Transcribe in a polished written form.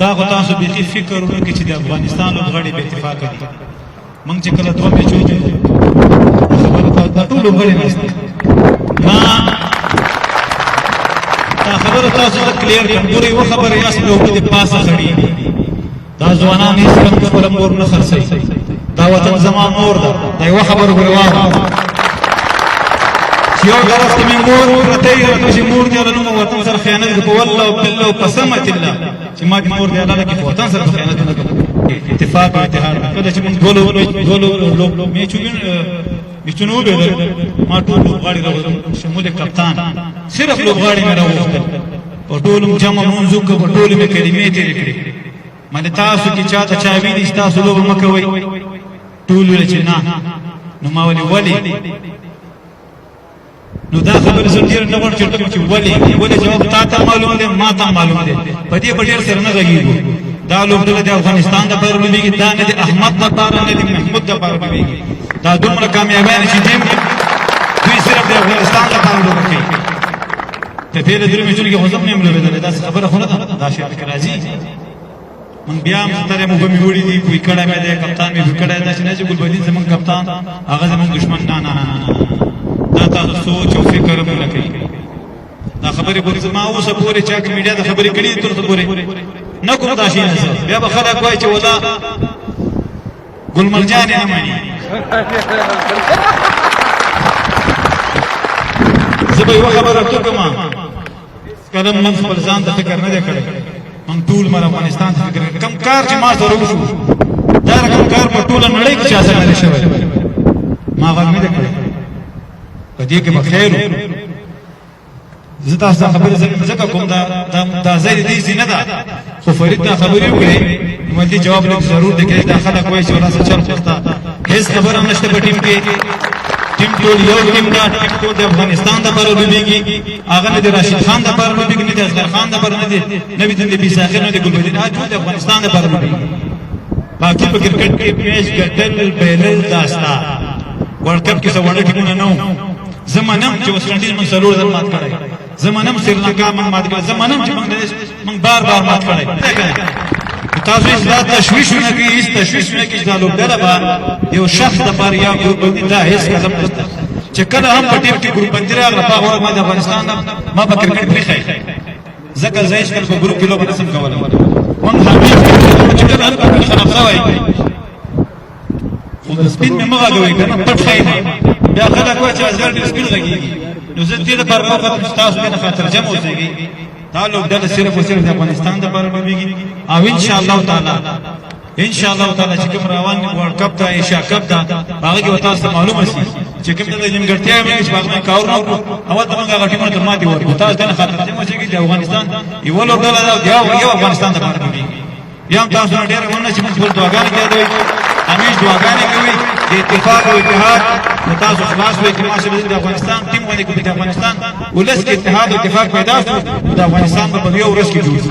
دا خو تاسو بیخي فکر وکړئ چې د افغانستان لوبغاړي بې اتفاقه دي. موږ چې کله دوه میچونه خبره دا ټول لوبغاړي ناست دي. دا خبره تاسو ته کلیر کړم. ګورئ یوه خبره یاست لوبه د پاسه خړي دا ځوانان هېڅکله خپله مور نه خرڅوي. دا وطن زما مور ده. دا یوه خبره ګورئ واورئ چې یو طرف ته مې مور پرته وي راته چې مور دې الله نوم وطن سره خیانت وکړي. په والله او بالله او قسمت الله چې ما دې مور دې الله نه کړي په وطن سره خیانت ونه کړي. اتفاق او اتحاد کله چې موږ دوه میچونه وبېدل ما ټول لوبغاړي راوړل شمول کپتان صرف لوبغاړي مې راوغوښتل. په ټول جمع مونځ وکړه په ټولې مې کلمې تېرې کړې. ما د تاسو کې چا ته چا ویلي چې تاسو لوبه مه کوئ؟ ټول ویل چې نه. نو ما ولې نو دا خبره زه ډېر نه غواړم چې ورته چې ولې جواب تا ته معلوم دی ما ته معلوم دی. په دې به ډېر سره نه غږېږو. دا لوبډله د افغانستان دپاره لوبېږي. دا نه د احمد دپاره نه د محمود دپاره لوبېږي. دا دومره کامیابیان چې دي دوی صرف د افغانستان دپاره لوبه کوي. په تېره درې میچونو کې خو زه هم نه یم لوبېدلی. داسې خبره خو نه ده. دا شی پکې راځي. موږ بیا هم سترې موږ مې وړي دي کوی کړی مې دی کپتان مې کوی کړی. داسې نه چې ګلبدین زموږ کپتان هغه زموږ دښمن. نه نه نه دا تاسو سوچ او فکر هم نه کوي. دا خبرې به زما اوسه پورې چا که میډیا د خبرې کړي دي تر اوسه پورې نه کوم دا شی نه. بیا به خلک وایي چې والله ګل مرجان یې نه مني. زه به یوه خبره ورته کوم هېڅکله موږ خپل ځان ته فکر نه دی کړی. موږ ټول مر افغانستان ته فکر کوم کار چې ما سره وشو دا رقم کار په ټوله نړۍ کې چا سره نه دی شوی. ما غږ نه دی کړی. په دې کې به خیر و. زه تاسو ته خبرې ځکه کوم دا ځای د دې ځای نه ده. خو فرید دا خبرې وکړې نو دې جواب لږ ضرور دی. که دا خلک وایي چې ولاسه چل خوسته هېڅ خبره هم نشته په ټیم کې. ټیم ټول یو ټیم ده. ټیم ټول د افغانستان دپاره لوبېږي. هغه نه د راشد خان دپاره لوبېږي نه د اصغر خان دپاره نه د نبي ساخر نه د ګلبدین. هغه ټول د افغانستان دپاره لوبېږي. باقي په کرکټ کې میچ ګټل بایلل دا ستا. ورلډ کپ کې څه واړه ټیمونه نه وو. زه منم چې ویسټ انډیز موږ څلور ځل مات کړی. زه منم سریلانکا موږ مات کړی. زه منم چې بنګلادیش موږ بار بار مات کړی. تاسو هېڅ دا تشویش ونه کړئ. هېڅ تشویش ونه کړئ چې دا لوبډله به یو شخص دپاره یا ګروپبندي دا هېڅ قسم نشته. چې کله هم په ټیم کې ګروپبندي راغله په هغه وخت ما د افغانستان ما په کرکټ پرېښی. ځکه زه هېڅکله په ګروپ کې لوبه نشم کولی. موږ همیش چې کله هم کرکټ خراب شوی خو سپین مې مه غږوئ که نه پټ ښیم. بیا خلک وایي چې اصغر ډېر سپین غږېږي. نو زه دې دپاره راوختم چې تاسو دې نه خاطرجم اوسېږئ. دا لوبډله صرف او صرف د افغانستان دپاره لوبېږي. او انشاءالله تعالی چې کوم روان ورلډ کپ ده ایشیا کپ ده هغه کې به تاسو ته معلومه شي چې کوم د نیمګړتیاوې موږ چې په هغه باندې کارونه وکړو هغلته موږ هغه ټیمونو ته ماتې ورکړو. تاسو دې نه خاطرجم اوسېږئ. د افغانستان یوه لوبډله ده او یو افغانستان دپاره لوبېږي. بیا هم تاسو نه ډېره مننه چې موږ خپل دعاګانې یادوئ. همیش دعاګانې کوئ د اتفاق او اتحاد. نو تاسو خلاص وئ چې ماشاءالله د افغانستان ټیم باندې د افغانستان ولس کې اتحاد او اتفاق پیدا شو. د افغانستان به په یو ورځ کې جوړ شي.